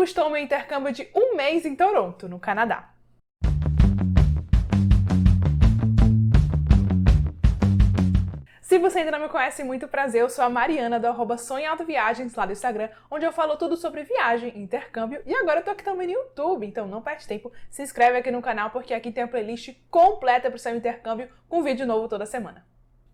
custou o meu intercâmbio de um mês em Toronto, no Canadá? Se você ainda não me conhece, muito prazer, eu sou a Mariana do @sonhoaltoviagens lá do Instagram, onde eu falo tudo sobre viagem, intercâmbio, e agora eu tô aqui também no YouTube, então não perde tempo, se inscreve aqui no canal porque aqui tem a playlist completa pro seu intercâmbio com vídeo novo toda semana.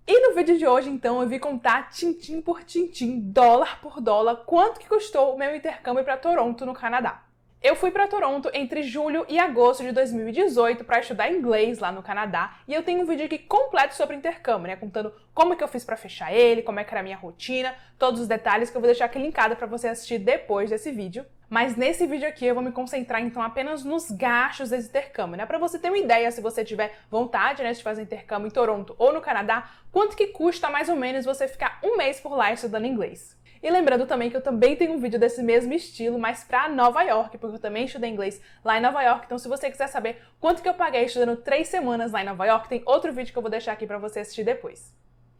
E no vídeo de hoje, então, eu vim contar tintim por tintim, dólar por dólar, quanto que custou o meu intercâmbio para Toronto, no Canadá. Eu fui para Toronto entre julho e agosto de 2018 para estudar inglês lá no Canadá e eu tenho um vídeo aqui completo sobre intercâmbio, né? Contando como que eu fiz para fechar ele, como é que era a minha rotina, todos os detalhes que eu vou deixar aqui linkado para você assistir depois desse vídeo. Mas nesse vídeo aqui eu vou me concentrar então apenas nos gastos desse intercâmbio, né? Para você ter uma ideia, se você tiver vontade, né, de fazer intercâmbio em Toronto ou no Canadá, quanto que custa mais ou menos você ficar um mês por lá estudando inglês. E lembrando também que eu também tenho um vídeo desse mesmo estilo, mas para Nova York, porque eu também estudei inglês lá em Nova York. Então se você quiser saber quanto que eu paguei estudando 3 semanas lá em Nova York, tem outro vídeo que eu vou deixar aqui para você assistir depois.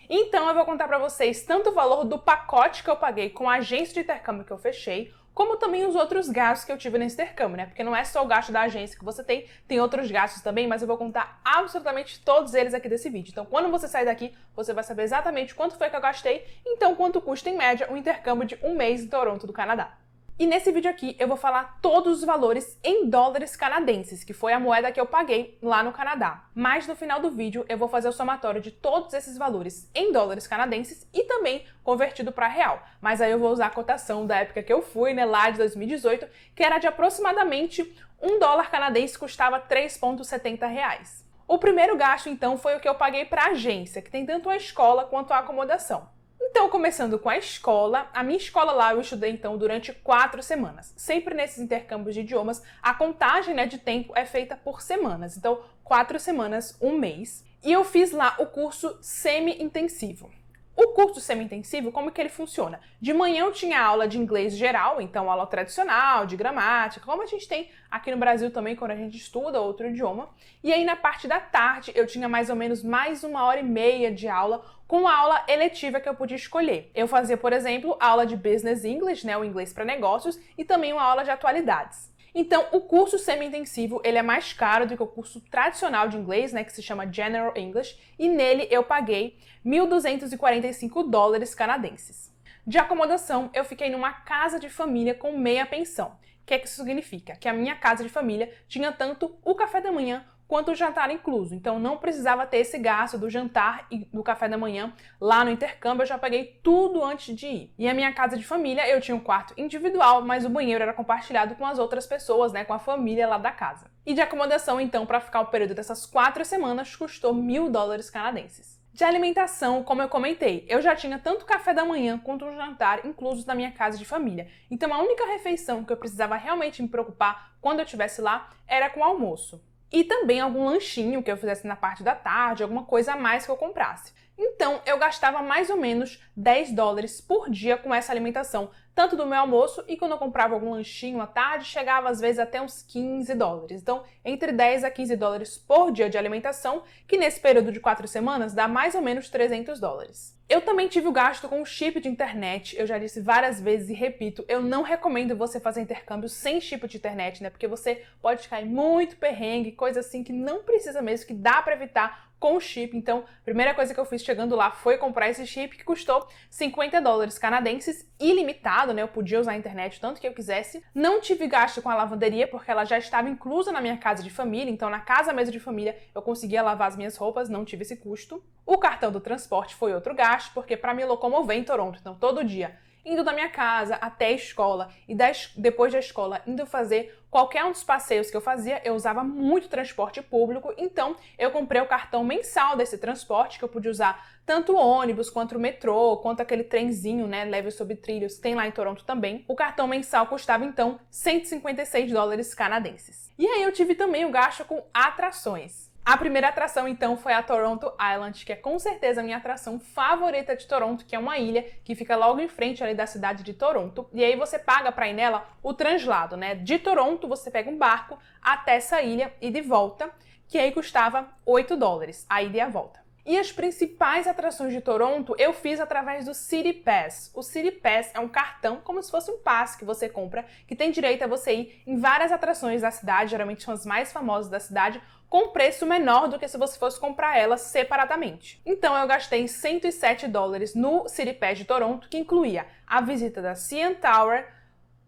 Então eu vou contar para vocês tanto o valor do pacote que eu paguei com a agência de intercâmbio que eu fechei, como também os outros gastos que eu tive nesse intercâmbio, né? Porque não é só o gasto da agência que você tem outros gastos também, mas eu vou contar absolutamente todos eles aqui desse vídeo. Então, quando você sair daqui, você vai saber exatamente quanto foi que eu gastei, então quanto custa em média um intercâmbio de um mês em Toronto, do Canadá. E nesse vídeo aqui eu vou falar todos os valores em dólares canadenses, que foi a moeda que eu paguei lá no Canadá. Mas no final do vídeo eu vou fazer o somatório de todos esses valores em dólares canadenses e também convertido para real. Mas aí eu vou usar a cotação da época que eu fui, né, lá de 2018, que era de aproximadamente $1 canadense custava R$3,70. O primeiro gasto então foi o que eu paguei para a agência, que tem tanto a escola quanto a acomodação. Então, começando com a escola, a minha escola lá eu estudei então durante 4 semanas. Sempre nesses intercâmbios de idiomas, a contagem, né, de tempo é feita por semanas. Então, 4 semanas, um mês. E eu fiz lá o curso semi-intensivo. O curso semi-intensivo, como que ele funciona? De manhã eu tinha aula de inglês geral, então aula tradicional, de gramática, como a gente tem aqui no Brasil também quando a gente estuda outro idioma. E aí na parte da tarde eu tinha mais ou menos mais 1h30 de aula com a aula eletiva que eu podia escolher. Eu fazia, por exemplo, aula de Business English, né, o inglês para negócios, e também uma aula de atualidades. Então, o curso semi-intensivo, ele é mais caro do que o curso tradicional de inglês, né, que se chama General English, e nele eu paguei $1.245 canadenses. De acomodação, eu fiquei numa casa de família com meia pensão. O que é que isso significa? Que a minha casa de família tinha tanto o café da manhã quanto o jantar incluso. Então não precisava ter esse gasto do jantar e do café da manhã lá no intercâmbio, eu já paguei tudo antes de ir. E a minha casa de família, eu tinha um quarto individual, mas o banheiro era compartilhado com as outras pessoas, né, com a família lá da casa. E de acomodação, então, para ficar o período dessas 4 semanas, custou $1.000 canadenses. De alimentação, como eu comentei, eu já tinha tanto café da manhã quanto um jantar inclusos na minha casa de família. Então a única refeição que eu precisava realmente me preocupar quando eu estivesse lá era com o almoço. E também algum lanchinho que eu fizesse na parte da tarde, alguma coisa a mais que eu comprasse. Então, eu gastava mais ou menos $10 por dia com essa alimentação, tanto do meu almoço e quando eu comprava algum lanchinho à tarde, chegava às vezes até uns $15. Então, entre $10 a $15 por dia de alimentação, que nesse período de 4 semanas dá mais ou menos $300. Eu também tive o gasto com o chip de internet, eu já disse várias vezes e repito, eu não recomendo você fazer intercâmbio sem chip de internet, né? Porque você pode cair muito perrengue, coisa assim que não precisa mesmo, que dá para evitar com o chip. Então, a primeira coisa que eu fiz chegando lá foi comprar esse chip que custou $50 canadenses, ilimitado, né? Eu podia usar a internet tanto que eu quisesse. Não tive gasto com a lavanderia porque ela já estava inclusa na minha casa de família, então na casa mesmo de família eu conseguia lavar as minhas roupas, não tive esse custo. O cartão do transporte foi outro gasto, porque para me locomover em Toronto, então todo dia indo da minha casa até a escola e depois da escola indo fazer qualquer um dos passeios que eu fazia, eu usava muito transporte público, então eu comprei o cartão mensal desse transporte, que eu podia usar tanto o ônibus, quanto o metrô, quanto aquele trenzinho, né, leve sobre trilhos, tem lá em Toronto também. O cartão mensal custava, então, $156 canadenses. E aí eu tive também o gasto com atrações. A primeira atração, então, foi a Toronto Island, que é com certeza a minha atração favorita de Toronto, que é uma ilha que fica logo em frente ali da cidade de Toronto. E aí você paga para ir nela o translado, né? De Toronto, você pega um barco até essa ilha e de volta, que aí custava $8, a ida e a volta. E as principais atrações de Toronto eu fiz através do City Pass. O City Pass é um cartão, como se fosse um passe que você compra, que tem direito a você ir em várias atrações da cidade, geralmente são as mais famosas da cidade, com preço menor do que se você fosse comprar elas separadamente. Então eu gastei $107 no City Pass de Toronto, que incluía a visita da CN Tower,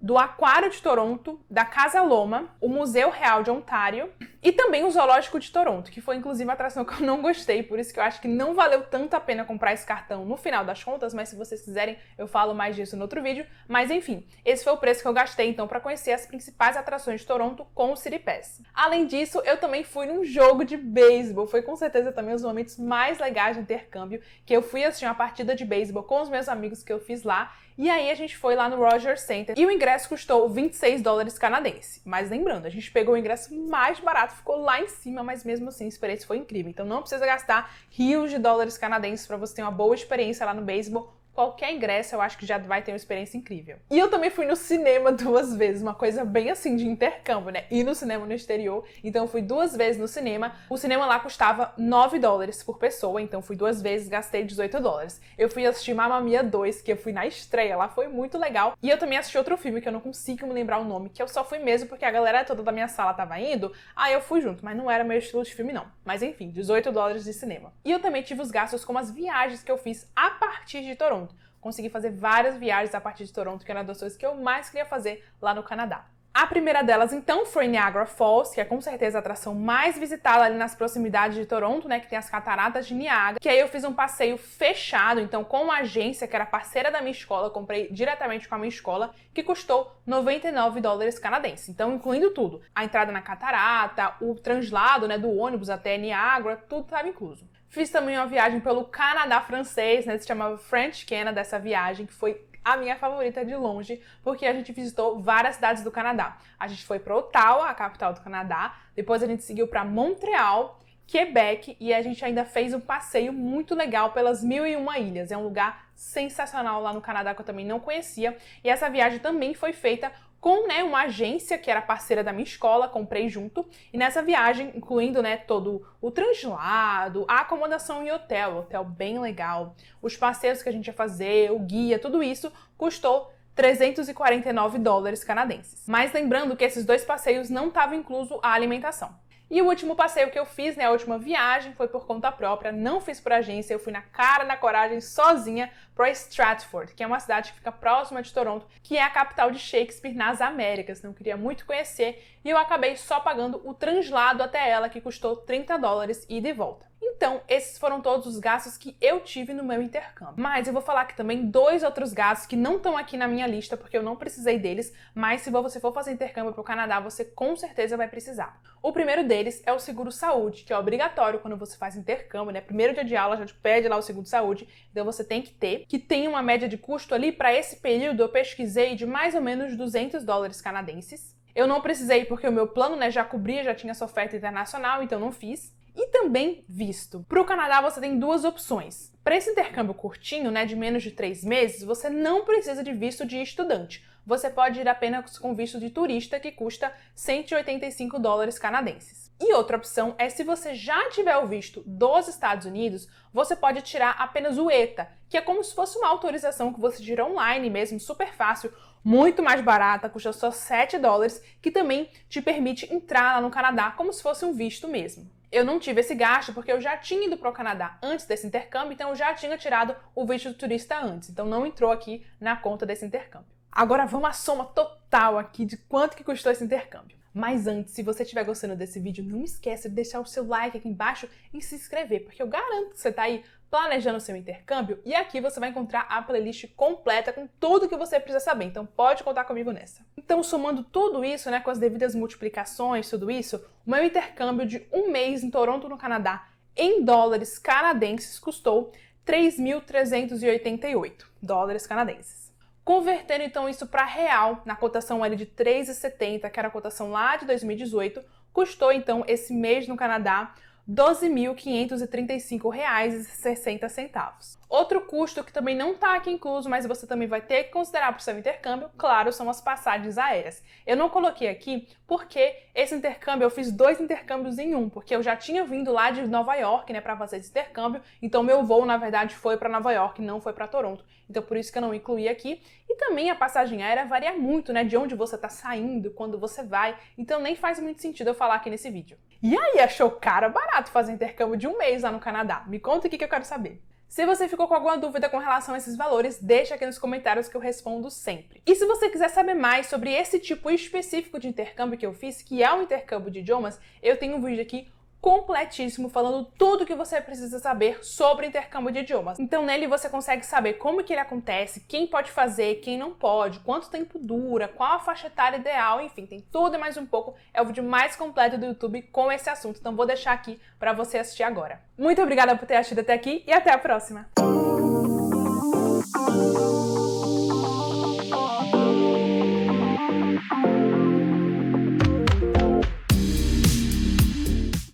do Aquário de Toronto, da Casa Loma, o Museu Real de Ontário e também o Zoológico de Toronto, que foi inclusive uma atração que eu não gostei, por isso que eu acho que não valeu tanto a pena comprar esse cartão no final das contas, mas se vocês quiserem eu falo mais disso no outro vídeo. Mas enfim, esse foi o preço que eu gastei então para conhecer as principais atrações de Toronto com o City Pass. Além disso, eu também fui num jogo de beisebol, foi com certeza também os momentos mais legais de intercâmbio, que eu fui assistir uma partida de beisebol com os meus amigos que eu fiz lá. E aí a gente foi lá no Rogers Center e o ingresso custou $26 canadenses. Mas lembrando, a gente pegou o ingresso mais barato, ficou lá em cima, mas mesmo assim a experiência foi incrível. Então não precisa gastar rios de dólares canadenses para você ter uma boa experiência lá no beisebol. Qualquer ingresso eu acho que já vai ter uma experiência incrível. E eu também fui no cinema 2 vezes, uma coisa bem assim de intercâmbio, né? Ir no cinema no exterior. Então eu fui 2 vezes no cinema. O cinema lá custava $9 por pessoa, então fui 2 vezes, gastei $18. Eu fui assistir Mamma Mia 2, que eu fui na estreia lá, foi muito legal. E eu também assisti outro filme que eu não consigo me lembrar o nome, que eu só fui mesmo porque a galera toda da minha sala tava indo, aí eu fui junto, mas não era meu estilo de filme não. Mas enfim, $18 de cinema. E eu também tive os gastos com as viagens que eu fiz a partir de Toronto. Consegui fazer várias viagens a partir de Toronto, que era uma das coisas que eu mais queria fazer lá no Canadá. A primeira delas, então, foi Niagara Falls, que é com certeza a atração mais visitada ali nas proximidades de Toronto, né, que tem as cataratas de Niagara, que aí eu fiz um passeio fechado, então, com uma agência que era parceira da minha escola, eu comprei diretamente com a minha escola, que custou $99 canadenses, então, incluindo tudo. A entrada na catarata, o translado, né, do ônibus até Niagara, tudo estava incluso. Fiz também uma viagem pelo Canadá francês, né, se chamava French Canada, essa viagem, que foi a minha favorita de longe, porque a gente visitou várias cidades do Canadá. A gente foi para Ottawa, a capital do Canadá, depois a gente seguiu para Montreal, Quebec, e a gente ainda fez um passeio muito legal pelas 1001 ilhas. É um lugar sensacional lá no Canadá que eu também não conhecia, e essa viagem também foi feita com, né, uma agência que era parceira da minha escola, comprei junto, e nessa viagem, incluindo, né, todo o translado, a acomodação em hotel bem legal, os passeios que a gente ia fazer, o guia, tudo isso custou $349 canadenses. Mas lembrando que esses 2 passeios não estavam incluso a alimentação. E o último passeio que eu fiz, né, a última viagem, foi por conta própria, não fiz por agência, eu fui na cara, na coragem, sozinha, para Stratford, que é uma cidade que fica próxima de Toronto, que é a capital de Shakespeare nas Américas, então eu queria muito conhecer, e eu acabei só pagando o translado até ela, que custou $30 ida e volta. Então, esses foram todos os gastos que eu tive no meu intercâmbio. Mas eu vou falar aqui também 2 outros gastos que não estão aqui na minha lista, porque eu não precisei deles, mas se você for fazer intercâmbio para o Canadá, você com certeza vai precisar. O primeiro deles é o seguro-saúde, que é obrigatório quando você faz intercâmbio, né? Primeiro dia de aula já te pede lá o seguro-saúde, então você tem que ter, que tem uma média de custo ali, para esse período eu pesquisei de mais ou menos $200 canadenses. Eu não precisei porque o meu plano, né, já cobria, já tinha essa oferta internacional, então não fiz. E também visto. Para o Canadá você tem 2 opções. Para esse intercâmbio curtinho, né, de menos de 3 meses, você não precisa de visto de estudante. Você pode ir apenas com visto de turista, que custa $185 canadenses. E outra opção é, se você já tiver o visto dos Estados Unidos, você pode tirar apenas o ETA, que é como se fosse uma autorização que você tira online mesmo, super fácil, muito mais barata, custa só $7, que também te permite entrar lá no Canadá como se fosse um visto mesmo. Eu não tive esse gasto porque eu já tinha ido para o Canadá antes desse intercâmbio, então eu já tinha tirado o visto de turista antes, então não entrou aqui na conta desse intercâmbio. Agora vamos à soma total aqui de quanto que custou esse intercâmbio. Mas antes, se você estiver gostando desse vídeo, não esqueça de deixar o seu like aqui embaixo e se inscrever, porque eu garanto que você está aí planejando o seu intercâmbio e aqui você vai encontrar a playlist completa com tudo que você precisa saber, então pode contar comigo nessa. Então, somando tudo isso, né, com as devidas multiplicações, tudo isso, o meu intercâmbio de 1 mês em Toronto, no Canadá, em dólares canadenses, custou $3.388 canadenses. Convertendo então isso para real, na cotação ali de 3,70, que era a cotação lá de 2018, custou então esse mês no Canadá R$ 12.535,60. Outro custo que também não está aqui incluso, mas você também vai ter que considerar para o seu intercâmbio, claro, são as passagens aéreas. Eu não coloquei aqui porque esse intercâmbio, eu fiz 2 intercâmbios em um, porque eu já tinha vindo lá de Nova York, né, para fazer esse intercâmbio, então meu voo, na verdade, foi para Nova York, não foi para Toronto. Então por isso que eu não incluí aqui. E também a passagem aérea varia muito, né, de onde você está saindo, quando você vai, então nem faz muito sentido eu falar aqui nesse vídeo. E aí, achou caro ou barato fazer intercâmbio de 1 mês lá no Canadá? Me conta o que eu quero saber. Se você ficou com alguma dúvida com relação a esses valores, deixa aqui nos comentários que eu respondo sempre. E se você quiser saber mais sobre esse tipo específico de intercâmbio que eu fiz, que é o intercâmbio de idiomas, eu tenho um vídeo aqui completíssimo falando tudo o que você precisa saber sobre intercâmbio de idiomas. Então nele você consegue saber como que ele acontece, quem pode fazer, quem não pode, quanto tempo dura, qual a faixa etária ideal, enfim, tem tudo e mais um pouco. É o vídeo mais completo do YouTube com esse assunto, então vou deixar aqui para você assistir agora. Muito obrigada por ter assistido até aqui e até a próxima!